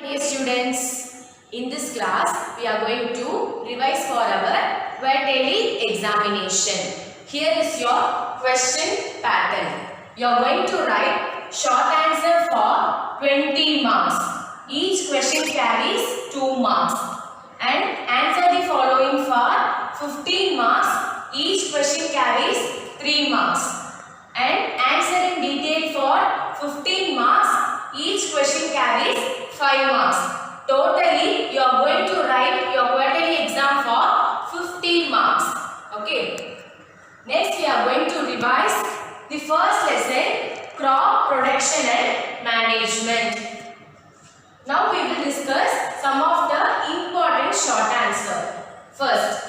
Dear students, in this class we are going to revise for our quarterly examination. Here is your question pattern. You are going to write short answer for 20 marks. Each question carries 2 marks. And answer the following for 15 marks. Each question carries 3 marks. And answer in detail for 15 marks. Each question carries 5 marks. Totally, you are going to write your quarterly exam for 15 marks. Okay. Next, we are going to revise the first lesson, crop production and management. Now, we will discuss some of the important short answer. First,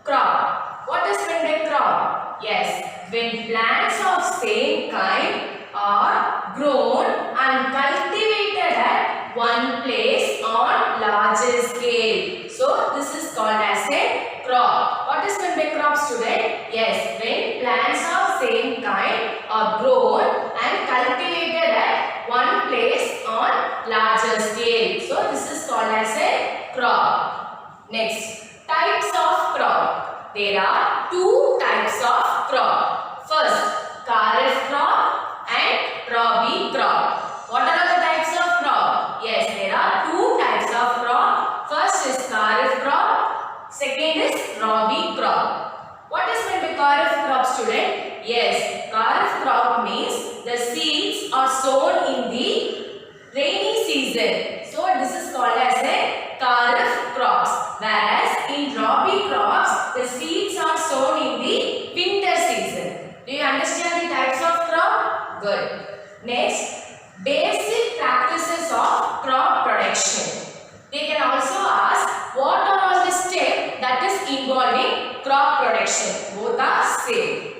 crop. What is meant by crop? Yes, when plants of same kind are grown and cultivated at one place on larger scale. So, this is called as a crop. What is meant by crop, student? Yes, when plants of same kind are grown and cultivated at one place on larger scale. So, this is called as a crop. Next, types of crop. There are two types of crop. First, kharif crop and rabi crop. What are the types of crop? Yes, there are two types of crop. First is kharif crop. Second is rabi crop. What is meant by kharif crop, student? Yes, kharif crop means the seeds are sown in the rainy season. So, this is called as a kharif crops. Whereas in rabi crops, the seeds are sown in the winter season. Do you understand the types of crop? Good. Next, basic practices of crop production. They can also ask what are all the steps that is involved in crop production. Both are same.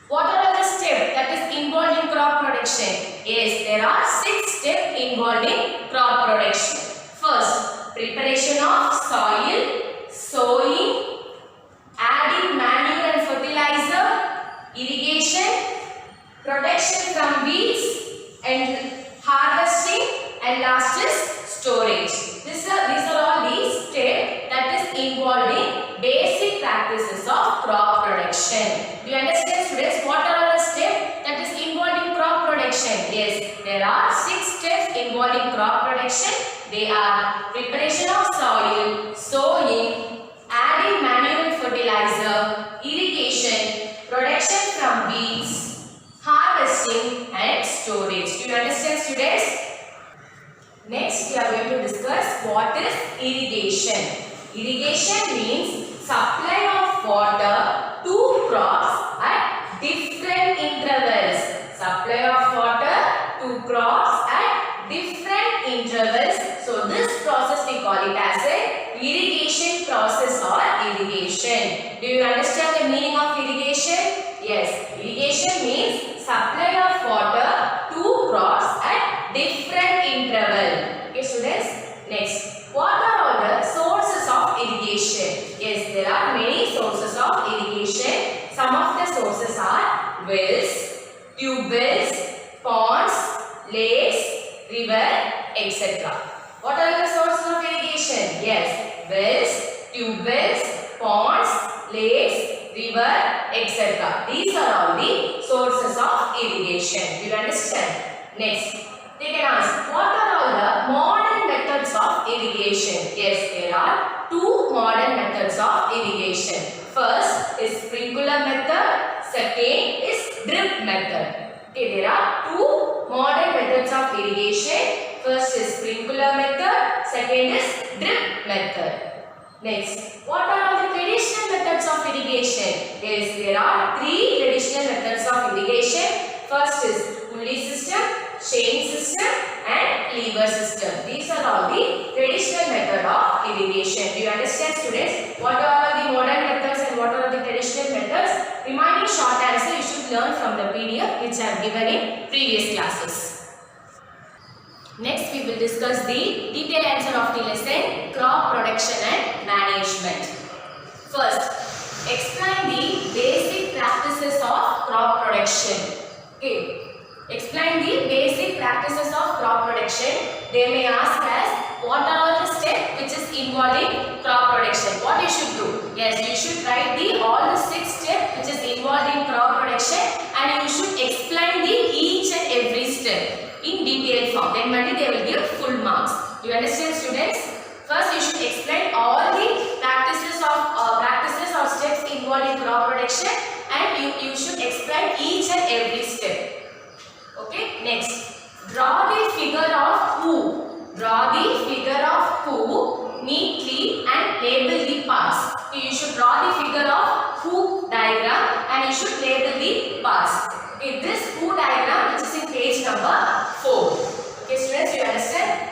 What are all the steps that is involved in crop production? Yes, there are 6 steps involved in crop production. First, preparation of soil, sowing, adding manure and fertilizer, irrigation, protection from weeds, and harvesting, and last is storage. These are all the steps that is involved in basic practices of crop production. Do you understand, students? What are all the steps that is involved in crop production? Yes, there are 6 steps involved in crop production. They are preparation of soil, sowing, adding manure and fertilizer, irrigation, protection from weeds, harvesting, and storage. Do you understand, students? Next, we are going to discuss what is irrigation. Irrigation means supply of water to crops at different intervals. Supply of water to crops at different intervals. So, this process we call it as a irrigation process or irrigation. Do you understand the meaning of irrigation? Yes, irrigation means supply of water to crops at different interval. Okay, students. Next, what are all the sources of irrigation? Yes, there are many sources of irrigation. Some of the sources are wells, tube wells, ponds, lakes, river, etc. What are the sources of irrigation? Yes, wells, tube wells, ponds, lakes, river, etc. These are all the sources of irrigation. Do you understand? Next, they can ask, what are all the modern methods of irrigation? Yes, there are 2 modern methods of irrigation. First is sprinkler method. Second is drip method. Okay, there are 2 modern methods of irrigation. First is sprinkler method. Second is drip method. Next, what are all the traditional methods of irrigation? Yes, there are 3 traditional methods of irrigation. First is pulley system, chain system, and lever system. These are all the traditional method of irrigation. Do you understand, students? What are all the modern methods and what are the traditional methods? Remaining short answer you should learn from the PDF which I have given in previous classes. Next, we will discuss the detailed answer of the lesson, crop production and management. First, explain the basic practices of crop production. Okay. Explain the basic practices of crop production. They may ask us involved in crop production. What you should do? Yes, you should write all the 6 steps which is involved in crop production, and you should explain each and every step in detailed form. Then only they will give full marks. Do you understand, students? First, you should explain all the practices or steps involved in crop production, and you should explain each and every step. Okay. Next, draw the figure of poo. Draw the figure of poo neatly and label the parts. Okay, you should draw the figure of poo diagram and you should label the parts. Okay, this poo diagram which is in page number 4. Okay, students, you understand?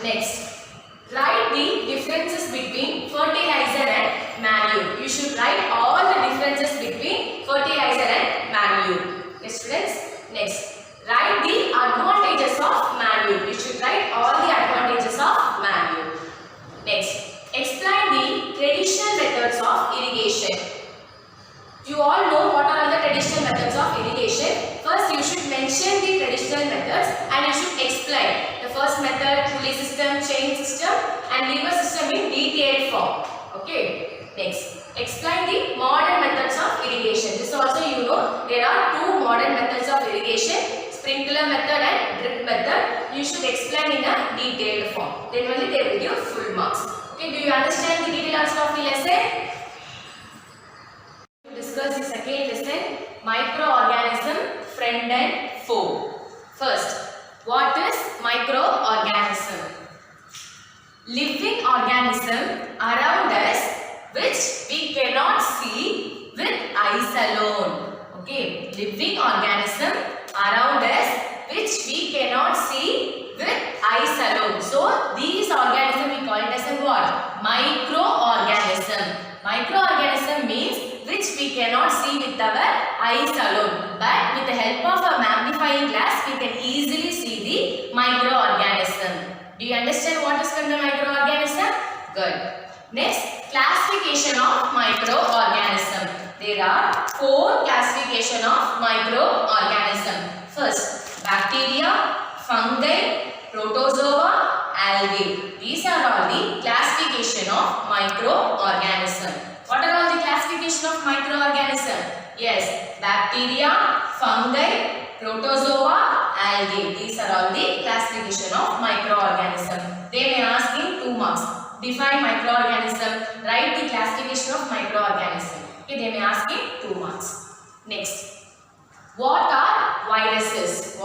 Next, write the differences between fertilizer and manure. You should write all the differences between fertilizer and manure. Okay, students. Next, write the advantages of manure. You should write all the advantages of manure. Next, explain the traditional methods of irrigation. You all know what are the traditional methods of irrigation. First, you should mention the traditional methods and you should explain the first method, pulley system, chain system, and lever system in detailed form. Okay. Next, explain the modern methods of irrigation. This also you know there are 2 modern methods of irrigation, sprinkler method and drip method. You should explain in a detailed form. Then only they will give full marks. Okay, do you understand the detailed answer of the lesson? Discuss the second lesson, microorganism, friend and foe. First, what is microorganism? Living organism around us which we cannot see with eyes alone. Okay, living organism around us which we cannot see with eyes alone. So these organisms we call it as a what? Microorganism. Microorganism means which we cannot see with our eyes alone, but with the help of a magnifying glass we can easily see the microorganism. Do you understand what is called a microorganism? Good. Next, classification of microorganism. There are 4 classification of microorganism. First, bacteria, fungi, protozoa, algae. These are all the classification of microorganism. What are all the classification of microorganism? Yes, bacteria, fungi, protozoa, algae. These are all the classification of microorganism. They may ask in 2 marks. Define microorganism. Write the classification of microorganism. Okay, they may ask in 2 marks. Next, what are viruses?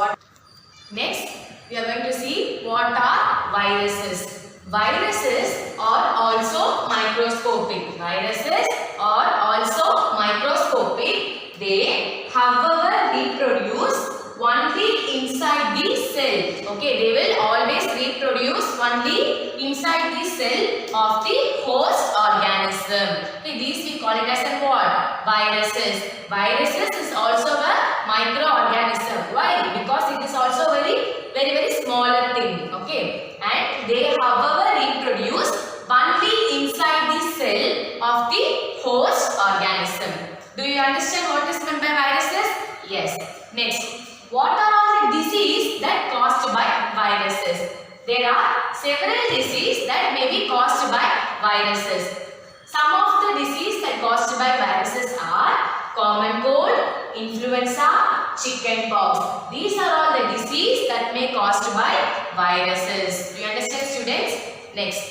Next, we are going to see what are viruses. Viruses are also microscopic. Viruses are also microscopic. They, however, reproduce only inside the cell. Okay, they will always reproduce only inside the cell of the host organism. Okay, these we call it as a what? Viruses. Viruses is also a microorganism. Why? Because it is also very smaller thing. Okay, and they however reproduce only inside the cell of the host organism. Do you understand what is meant by viruses? Yes. Next, what are all the diseases that caused by viruses? There are several diseases that may be caused by viruses. Some of the diseases that caused by viruses are common cold, influenza, chickenpox. These are all the diseases that may caused by viruses. Do you understand, students? Next,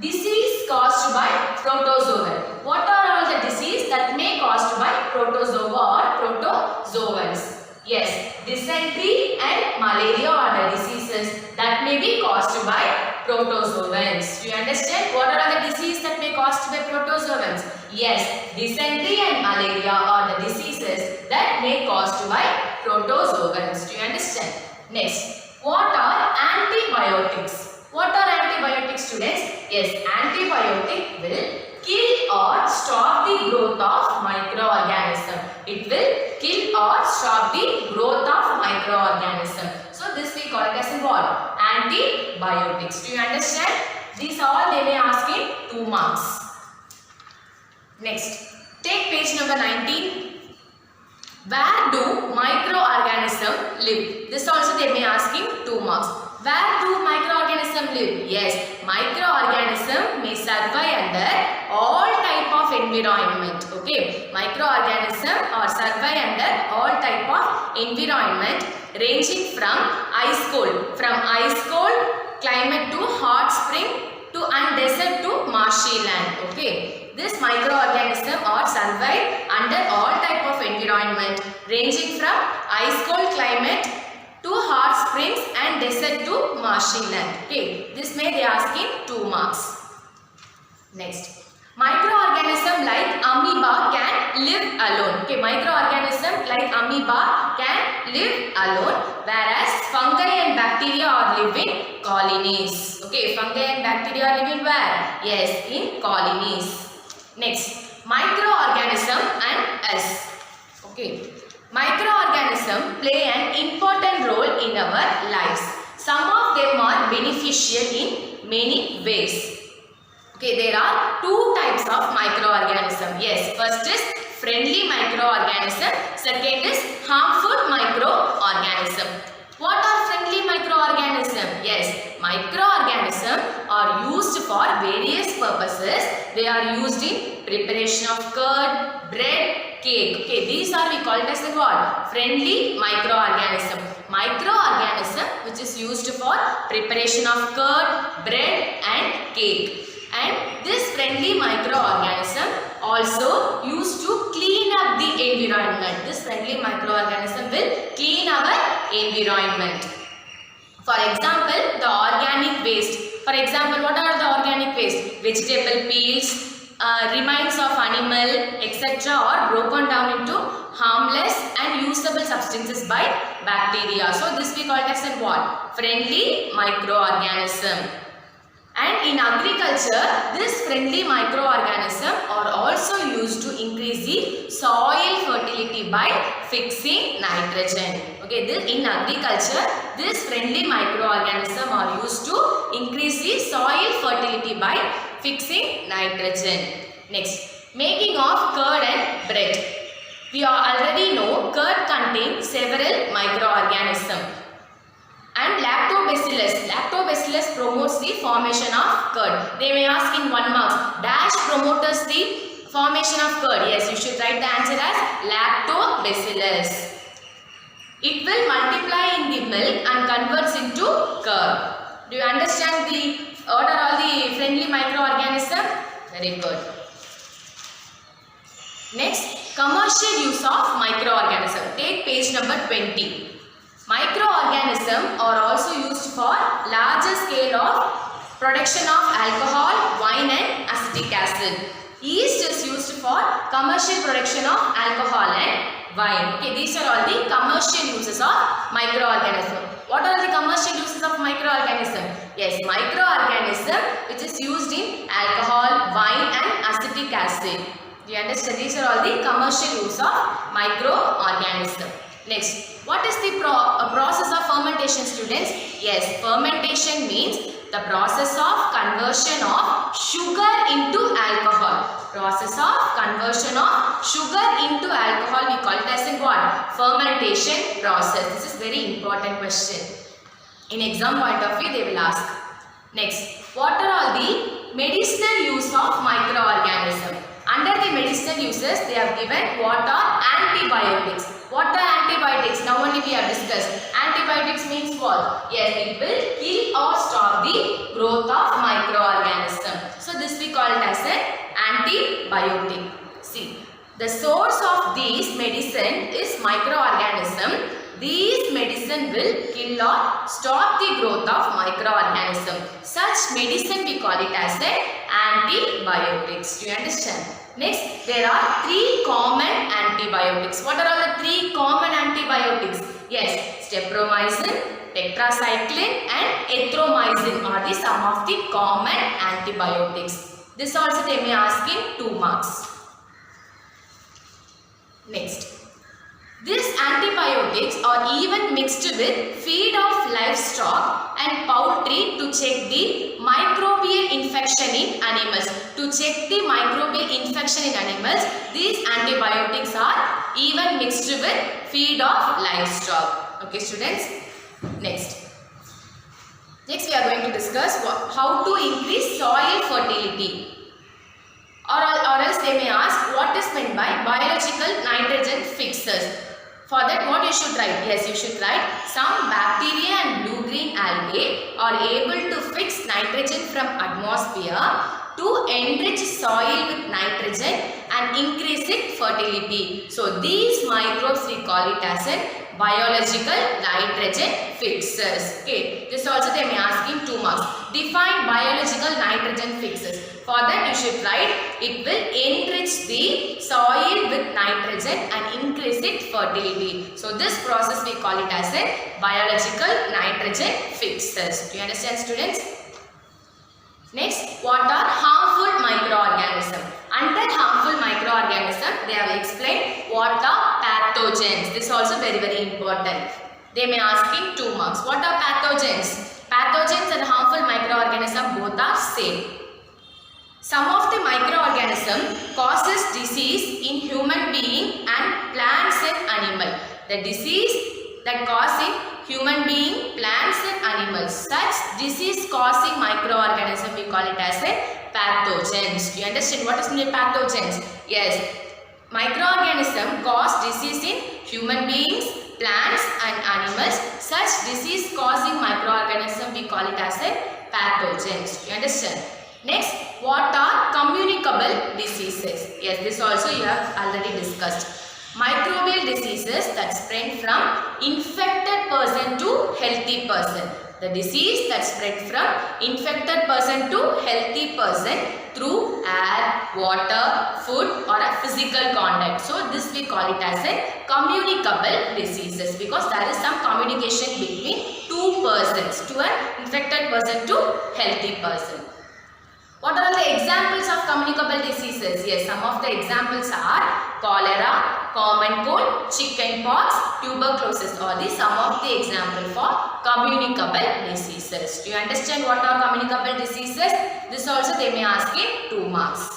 disease caused by protozoa. What are all the diseases that may caused by protozoa or protozoans? Yes, dysentery and malaria are the diseases that may be caused by protozoans. Do you understand what are the diseases that may caused by protozoans? Yes, dysentery and malaria are the diseases that may caused by protozoans. Do you understand? Next, what are antibiotics? What are antibiotics, students? Yes, antibiotic will kill or stop the growth of microorganism. It will kill or stop the growth of microorganism. So this we call it as what? Antibiotics. Do you understand? These all they may ask in 2 marks. Next, take page number 19. Where do microorganisms live? This also they may ask in 2 marks. Where do microorganisms live? Yes, microorganisms may survive under all type of environment. Okay, microorganisms are survive under all type of environment ranging from ice cold climate to hot spring to and desert to marshy land. Okay, this microorganism are survive under all type of environment ranging from ice cold climate to hot springs and desert to marshy land. Okay, this may they ask in 2 marks. Next, microorganism like amoeba can live alone. Okay, microorganism like amoeba can live alone, whereas fungi and bacteria are live in colonies. Okay, fungi and bacteria are live in where? Yes, in colonies. Next, microorganism and us. Okay, microorganisms play an important role in our lives. Some of them are beneficial in many ways. Okay, there are 2 types of microorganisms. Yes, first is friendly microorganism, second is harmful microorganism. What are friendly microorganisms? Yes, microorganisms are used for various purposes. They are used in preparation of curd, bread, cake. Okay, these are we call it as what? Friendly microorganism. Microorganism which is used for preparation of curd, bread and cake. And this friendly microorganism also used to clean up the environment. This friendly microorganism will clean our environment. For example, the organic waste. For example, what are the organic waste? Vegetable peels, remains of animal, etc. are broken down into harmless and usable substances by bacteria. So this we call it as what? Friendly microorganism. And in agriculture, this friendly microorganisms are also used to increase the soil fertility by fixing nitrogen. Okay, in agriculture, this friendly microorganisms are used to increase the soil fertility by fixing nitrogen. Next, making of curd and bread. We already know curd contains several microorganisms. And lactobacillus promotes the formation of curd. They may ask in 1 mark, dash promotes the formation of curd. Yes, you should write the answer as lactobacillus. It will multiply in the milk and converts into curd. Do you understand what are all the friendly microorganisms? Very good. Next, commercial use of microorganism. Take page number 20. Microorganisms are also used for larger scale of production of alcohol, wine and acetic acid. Yeast is used for commercial production of alcohol and wine. Okay, these are all the commercial uses of microorganisms. What are the commercial uses of microorganism? Yes, microorganism which is used in alcohol, wine and acetic acid. Do you understand? These are all the commercial use of microorganism. Next, what is the process of fermentation, students? Yes, fermentation means the process of conversion of sugar into alcohol. Process of conversion of sugar into alcohol, we call it as in what? Fermentation process. This is very important question. In exam point of view, they will ask. Next, what are all the medicinal use of microorganism? Under the medicinal uses, they have given what are antibiotics. What are antibiotics? Now only we have discussed. Antibiotics means what? Yes, it will kill or stop the growth of microorganism. So this we call it as an antibiotic. See, the source of these medicine is microorganism. These medicine will kill or stop the growth of microorganism. Such medicine we call it as an antibiotics. Do you understand? Next, there are 3 common antibiotics. What are all the 3 common antibiotics? Yes, streptomycin, tetracycline and erythromycin are the some of the common antibiotics. This also they may ask in 2 marks. Next, these antibiotics are even mixed with feed of livestock and poultry to check the microbial infection in animals. To check the microbial infection in animals, these antibiotics are even mixed with feed of livestock. Okay, students. Next, Next we are going to discuss how to increase soil fertility. Or else they may ask what is meant by biological nitrogen fixers. For that what you should write? Yes, you should write some bacteria and blue-green algae are able to fix nitrogen from atmosphere to enrich soil with nitrogen and increase its fertility. So these microbes we call it as a biological nitrogen fixers. Okay, this also they may ask in 2 marks. Define biological nitrogen fixers. For that you should write it will enrich the soil with nitrogen and increase its fertility. So this process we call it as a biological nitrogen fixers. Do you understand, students? Next, what are harmful microorganisms? Under harmful microorganisms, they have explained what are pathogens. This is also very important. They may ask in 2 marks. What are pathogens? Pathogens and harmful microorganisms both are same. Some of the microorganisms causes disease in human being and plants and animal. The disease that causing human being, plants and animals. Such disease causing microorganism we call it as a pathogens. Do you understand what is meant by pathogens? Yes, microorganism cause disease in human beings, plants and animals. Such disease causing microorganism we call it as a pathogens. Do you understand? Next, what are communicable diseases? Yes, this also you have already discussed. Microbial diseases that spread from infected person to healthy person. The disease that spread from infected person to healthy person through air, water, food or a physical contact. So this we call it as a communicable diseases because there is some communication between two persons, to an infected person to healthy person. What are the examples of communicable diseases? Yes, some of the examples are cholera, common cold, chicken pox, tuberculosis are the some of the examples for communicable diseases. Do you understand what are communicable diseases? This also they may ask in 2 marks.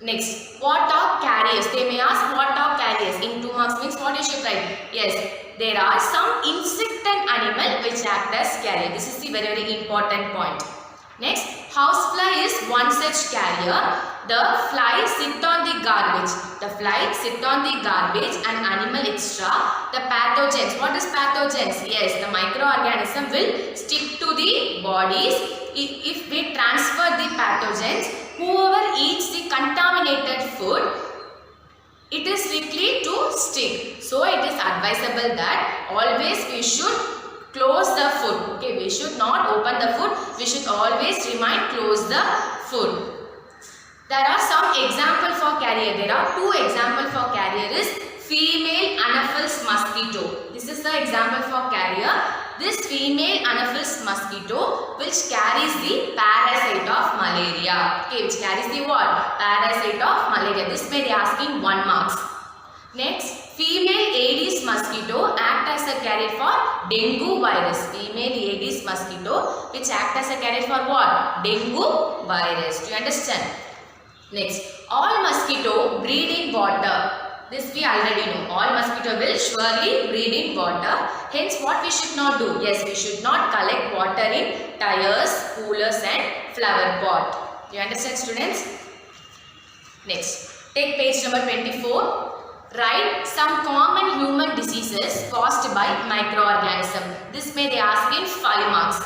Next, what are carriers? They may ask what are carriers. In 2 marks means what you should write? Yes, there are some insect and animal which act as carrier. This is the very important point. Next, housefly is one such carrier. The fly sit on the garbage. The fly sit on the garbage and animal extra. The pathogens. What is pathogens? Yes, the microorganism will stick to the bodies. If we transfer the pathogens, whoever eats the contaminated food, it is likely to stick. So it is advisable that always we should close the food. Okay, we should not open the food. We should always close the food. There are some examples for carrier. There are 2 examples for carrier is female Anopheles mosquito. This is the example for carrier. This female Anopheles mosquito which carries the parasite of malaria. Okay, which carries the what? Parasite of malaria. This may be asking 1 marks. Next, female Aedes mosquito act as a carrier for dengue virus. Female Aedes mosquito which act as a carrier for what? Dengue virus. Do you understand? Next, all mosquito breed in water. This we already know. All mosquito will surely breed in water. Hence, what we should not do? Yes, we should not collect water in tires, coolers and flower pot. Do you understand, students? Next, take page number 24. Write some common human diseases caused by microorganism. This may they ask in 5 marks.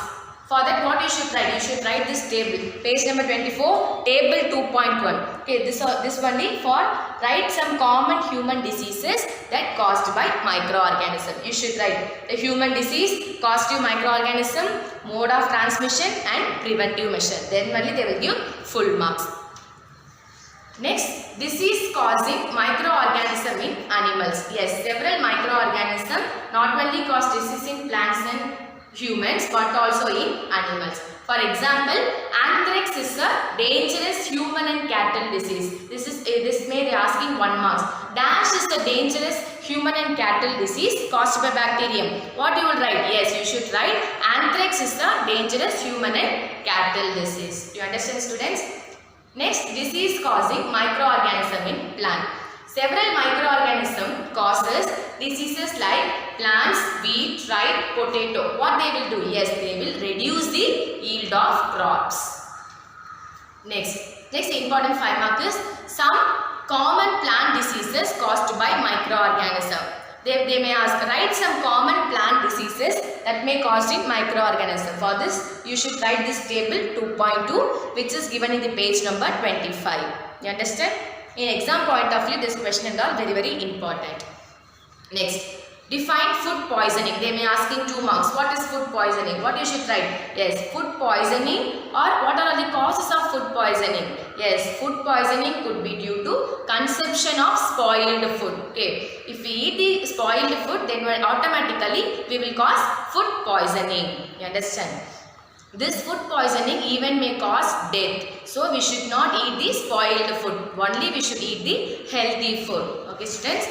For that what you should write? You should write this table. Page number 24, table 2.1. Okay, this only for write some common human diseases that caused by microorganism. You should write the human disease, causative microorganism, mode of transmission and preventive measure. Then only they will give full marks. Next, disease causing microorganism in animals. Yes, several microorganisms not only cause disease in plants and humans but also in animals. For example, anthrax is a dangerous human and cattle disease. This may be asking 1 marks. Dash is a dangerous human and cattle disease caused by bacterium. What you will write? Yes, you should write anthrax is a dangerous human and cattle disease. Do you understand, students? Next, disease causing microorganism in plant. Several microorganisms causes diseases like plants, wheat, rye, potato. What they will do? Yes, they will reduce the yield of crops. Next important 5 mark is some common plant diseases caused by microorganism. They may ask, write some common plant diseases that may cause in microorganism. For this, you should write this table 2.2, which is given in the page number 25. You understand? In exam point of view, this question is all very important. Next, define food poisoning. They may ask in 2 marks. What is food poisoning? What you should write? Yes, food poisoning, or what are the causes of food poisoning? Yes, food poisoning could be due to consumption of spoiled food. Okay, if we eat the spoiled food, then automatically we will cause food poisoning. You understand? This food poisoning even may cause death. So we should not eat the spoiled food. Only we should eat the healthy food. Okay, students?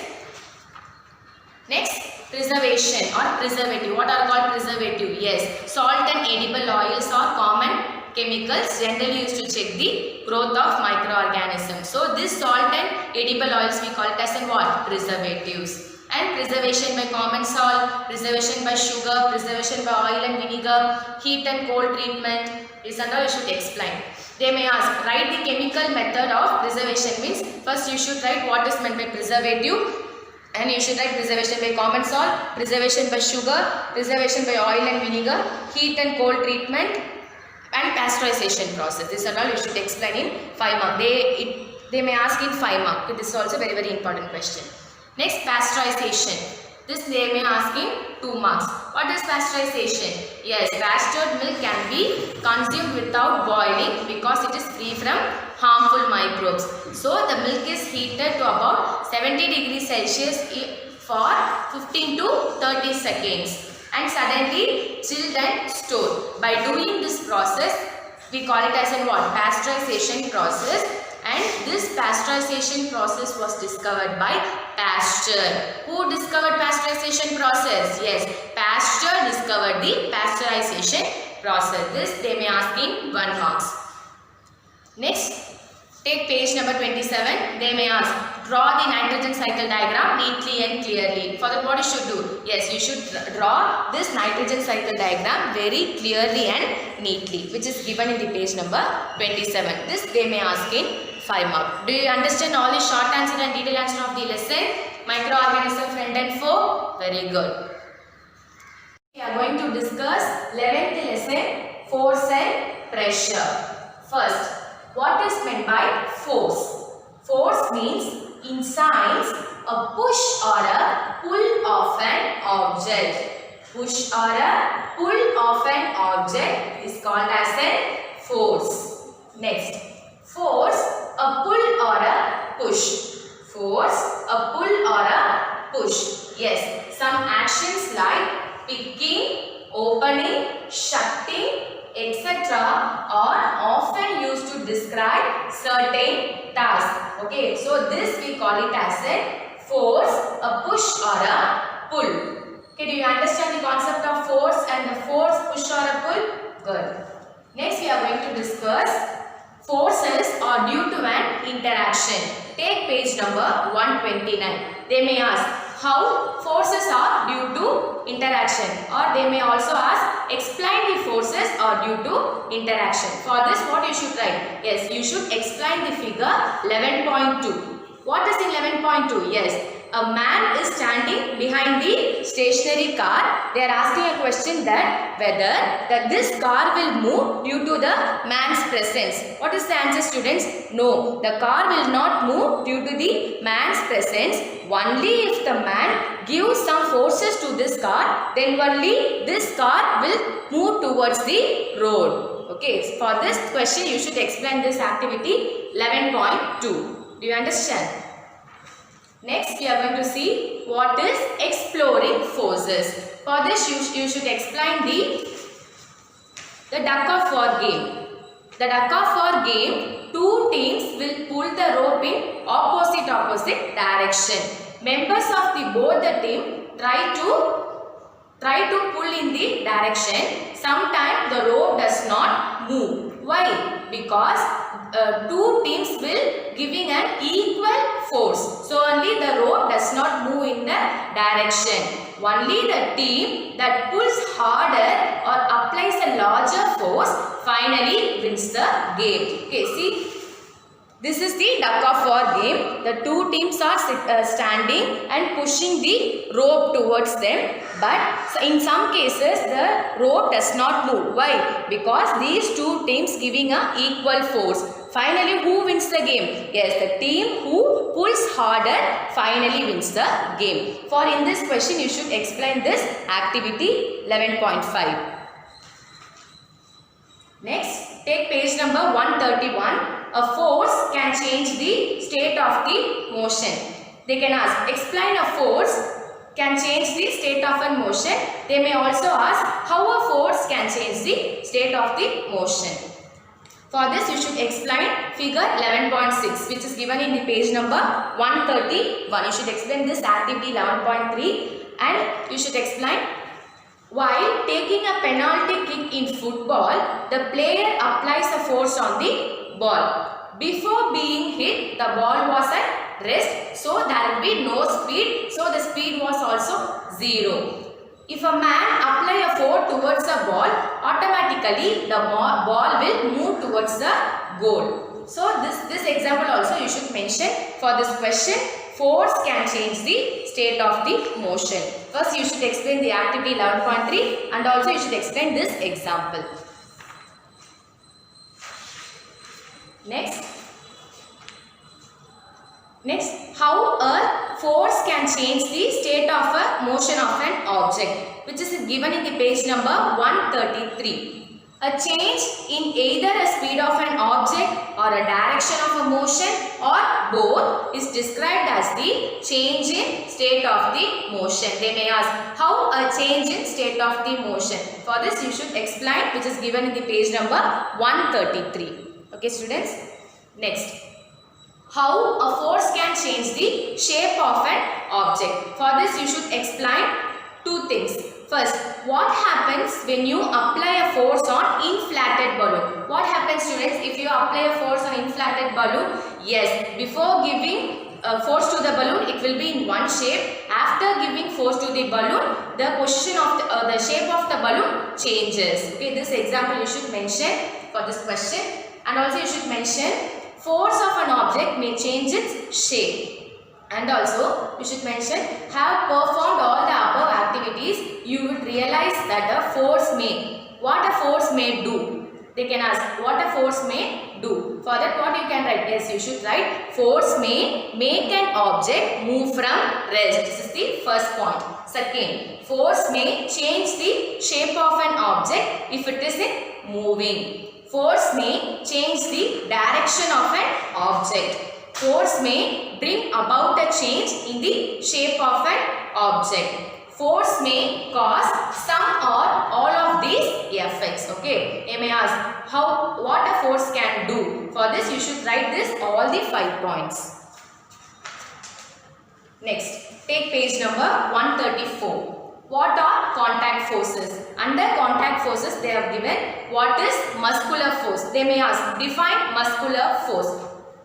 Next, preservation or preservative. What are called preservative? Yes, salt and edible oils are common chemicals generally used to check the growth of microorganisms. So this salt and edible oils we call it as in what? Preservatives. And preservation by common salt, preservation by sugar, preservation by oil and vinegar, heat and cold treatment. This and all you should explain. They may ask, write the chemical method of preservation. Means first you should write what is meant by preservative. And you should write preservation by common salt, preservation by sugar, preservation by oil and vinegar, heat and cold treatment, and pasteurization process. This and all you should explain in 5 mark. They may ask in 5 mark. This is also very important question. Next, pasteurization. This they may ask in 2 marks. What is pasteurization? Yes, pastured milk can be consumed without boiling because it is free from harmful microbes. So the milk is heated to about 70 degrees Celsius for 15 to 30 seconds and suddenly chilled and stored. By doing this process, we call it as in what? Pasteurization process. And this pasteurization process was discovered by Pasteur. Who discovered pasteurization process? Yes, Pasteur discovered the pasteurization process. This they may ask in 1 marks. Next, take page number 27. They may ask, draw the nitrogen cycle diagram neatly and clearly. For that, what you should do? Yes, you should draw this nitrogen cycle diagram very clearly and neatly, which is given in the page number 27. This they may ask in 5 marks. Do you understand all the short answer and detailed answer of the lesson? Microorganism, friend and foe? Very good. We are going to discuss 11th lesson, force and pressure. First, what is meant by force? Force means in science a push or a pull of an object. Push or a pull of an object is called as a force. Next, force, a pull or a push. Force, a pull or a push. Yes, some actions like picking, opening, shutting, etc. are often used to describe certain tasks. Okay, so this we call it as a force, a push or a pull. Okay, do you understand the concept of force and the force, push or a pull? Good. Next we are going to discuss forces are due to an interaction. Take page number 129. They may ask how forces are due to interaction, or they may also ask explain the forces are due to interaction. For this, what you should write? Yes, you should explain the figure 11.2. What is in 11.2? Yes, a man is standing behind the stationary car. They are asking a question that whether this car will move due to the man's presence. What is the answer, students? No, the car will not move due to the man's presence. Only if the man gives some forces to this car, then only this car will move towards the road. Okay, for this question you should explain this activity 11.2. Do you understand? Next, we are going to see what is exploring forces. For this, you should explain the duck of war game. The duck of war game, two teams will pull the rope in opposite direction. Members of both the team try to pull in the direction. Sometimes the rope does not move. Why? Because two teams will giving an equal force. So only the rope does not move in the direction. Only the team that pulls harder or applies a larger force finally wins the game. Okay, see. This is the duck of war game. The two teams are standing and pushing the rope towards them. But in some cases, the rope does not move. Why? Because these two teams giving a equal force. Finally, who wins the game? Yes, the team who pulls harder finally wins the game. For in this question, you should explain this activity 11.5. Next, take page number 131. A force can change the state of the motion. They can ask, explain a force can change the state of a motion. They may also ask how a force can change the state of the motion. For this, you should explain figure 11.6, which is given in the page number 131. You should explain this activity 11.3 and you should explain. While taking a penalty kick in football, the player applies a force on the ball. Before being hit, the ball was at rest, so there will be no speed, so the speed was also 0. If a man apply a force towards the ball, automatically the ball will move towards the goal. So this example also you should mention for this question. Force can change the state of the motion. First you should explain the activity 11.3 and also you should explain this example. Next, how a force can change the state of a motion of an object, which is given in the page number 133. A change in either a speed of an object or a direction of a motion or both is described as the change in state of the motion. They may ask how a change in state of the motion. For this you should explain, which is given in the page number 133. Okay students. Next, how a force can change the shape of an object. For this you should explain two things. First, what happens when you apply a force on inflated balloon? What happens students if you apply a force on inflated balloon? Yes, before giving force to the balloon, it will be in one shape. After giving force to the balloon, the position of the shape of the balloon changes. Okay, this example you should mention for this question. And also you should mention force of an object may change its shape. And also you should mention have performed all the above activities, you would realize that a force may. What a force may do? They can ask what a force may do. For that what you can write? Yes, you should write force may make an object move from rest. This is the first point. Second, force may change the shape of an object if it is in moving. Force may change the direction of an object. Force may bring about a change in the shape of an object. Force may cause some or all of these effects. Okay. You may ask what a force can do. For this you should write this all the 5 points. Next, take page number 134. What are contact forces? Under contact forces they have given what is muscular force. They may ask define muscular force.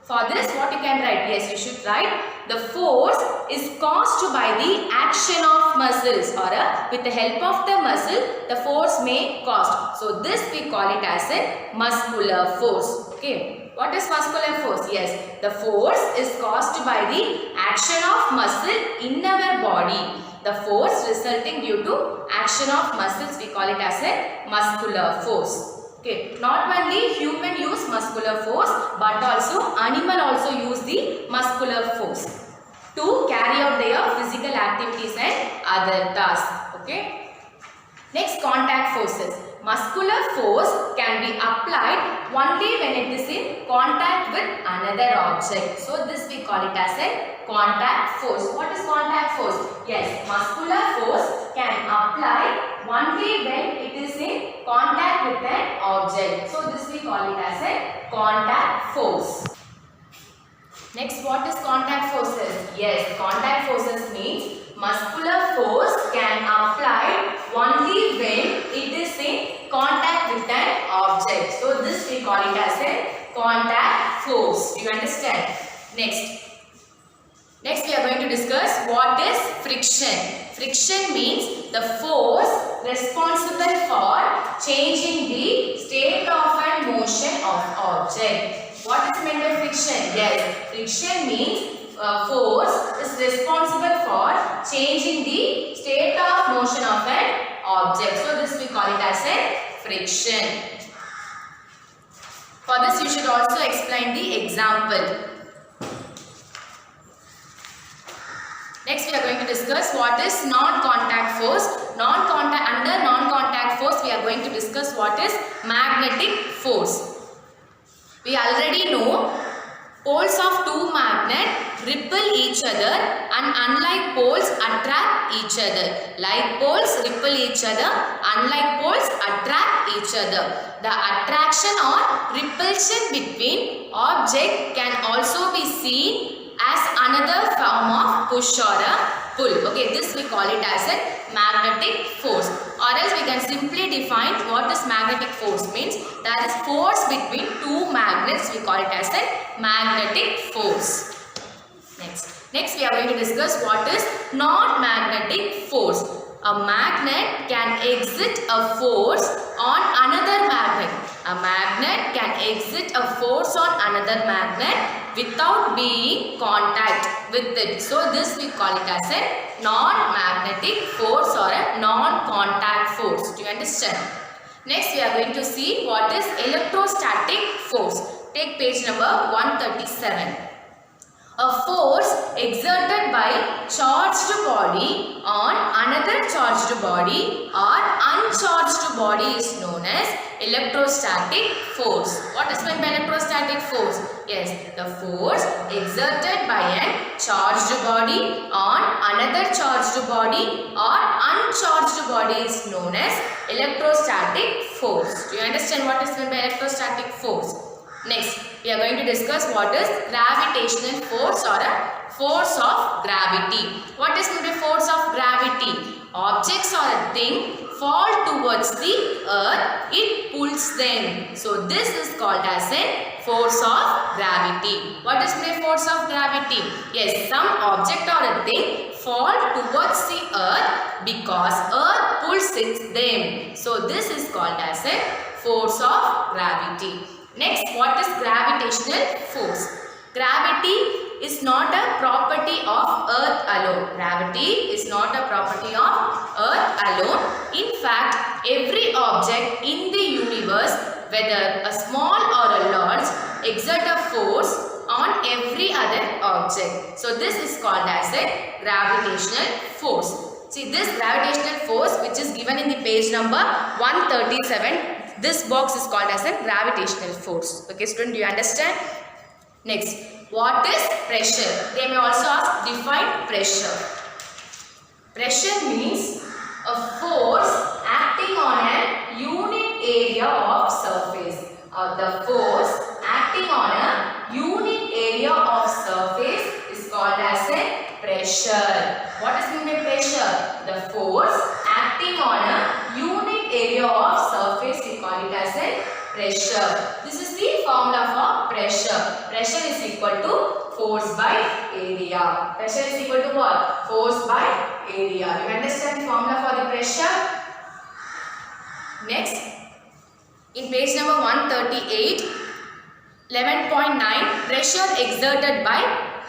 For this what you can write? Yes, you should write the force is caused by the action of muscles or with the help of the muscle the force may cause. So this we call it as a muscular force. Okay. What is muscular force? Yes, the force is caused by the action of muscle in our body. The force resulting due to action of muscles we call it as a muscular force. Okay, not only human use muscular force but also animal also use the muscular force to carry out their physical activities and other tasks. Okay. Next, contact forces. Muscular force can be applied only when it is in contact with another object. So this we call it as a contact force. What is contact force? Yes, muscular force can apply only when it is in contact with an object. So this we call it as a contact force. Next, what is contact forces? Yes, contact forces means muscular force can apply only when it is in contact with an object. So this we call it as a contact force. Do you understand? Next we are going to discuss what is friction. Friction means the force responsible for changing the state of and motion of object. What is meant by friction? Yes, friction means force is responsible for changing the state of motion of an object. So this we call it as a friction. For this you should also explain the example. Next we are going to discuss what is non-contact force. Under non-contact force we are going to discuss what is magnetic force. We already know poles of two magnets repel each other and unlike poles attract each other. Like poles repel each other, unlike poles attract each other. The attraction or repulsion between object can also be seen as another form of push or a pull. Okay, this we call it as a magnetic force, or else we can simply define what is magnetic force means. That is force between two magnets. We call it as a magnetic force. Next we are going to discuss what is non-magnetic force. A magnet can exert a force on another magnet. A magnet can exert a force on another magnet without being in contact with it. So this we call it as a non-magnetic force or a non-contact force. Do you understand? Next we are going to see what is electrostatic force. Take page number 137. A force exerted by charged body on another charged body or uncharged body is known as electrostatic force. What is meant by electrostatic force? Yes, the force exerted by a charged body on another charged body or uncharged body is known as electrostatic force. Do you understand what is meant by electrostatic force? Next, we are going to discuss what is gravitational force or a force of gravity. What is meant by force of gravity? Objects or a thing fall towards the earth, it pulls them. So this is called as a force of gravity. What is meant by force of gravity? Yes, some object or a thing fall towards the earth because earth pulls them. So this is called as a force of gravity. Next, what is gravitational force? Gravity is not a property of earth alone. Gravity is not a property of earth alone. In fact, every object in the universe, whether a small or a large, exert a force on every other object. So this is called as a gravitational force. See, this gravitational force which is given in the page number 137, this box is called as a gravitational force. Okay, student, do you understand? Next, what is pressure? They may also ask, define pressure. Pressure means a force acting on a unit area of surface. The force acting on a unit area of surface is called as a pressure. What is meant by pressure? The force acting on a unit area of surface, we call it as a pressure. This is the formula for pressure. Pressure is equal to force by area. Pressure is equal to what? Force by area. You understand the formula for the pressure? Next, in page number 138, 11.9, pressure exerted by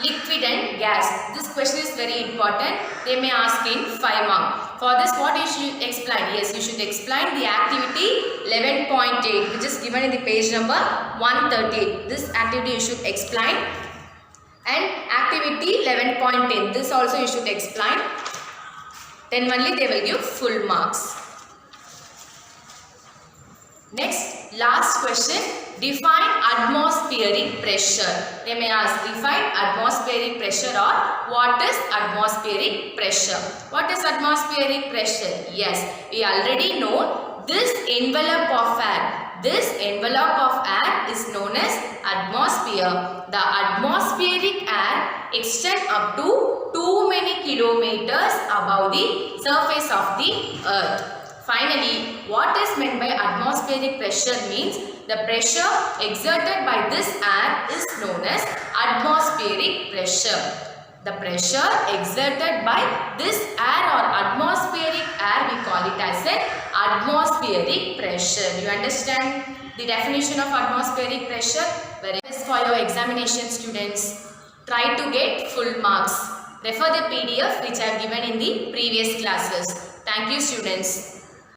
liquid and gas. This question is very important. They may ask in 5 marks. For this, what you should explain? Yes, you should explain the activity 11.8, which is given in the page number 138. This activity you should explain. And activity 11.10. This also you should explain. Then only they will give full marks. Next, last question. Define atmospheric pressure. They may ask, define atmospheric pressure or what is atmospheric pressure? What is atmospheric pressure? Yes, we already know this envelope of air. This envelope of air is known as atmosphere. The atmospheric air extends up to too many kilometers above the surface of the earth. Finally, what is meant by atmospheric pressure means the pressure exerted by this air is known as atmospheric pressure. The pressure exerted by this air or atmospheric air, we call it as an atmospheric pressure. You understand the definition of atmospheric pressure? Very best for your examination, students. Try to get full marks. Refer the PDF which I have given in the previous classes. Thank you, students.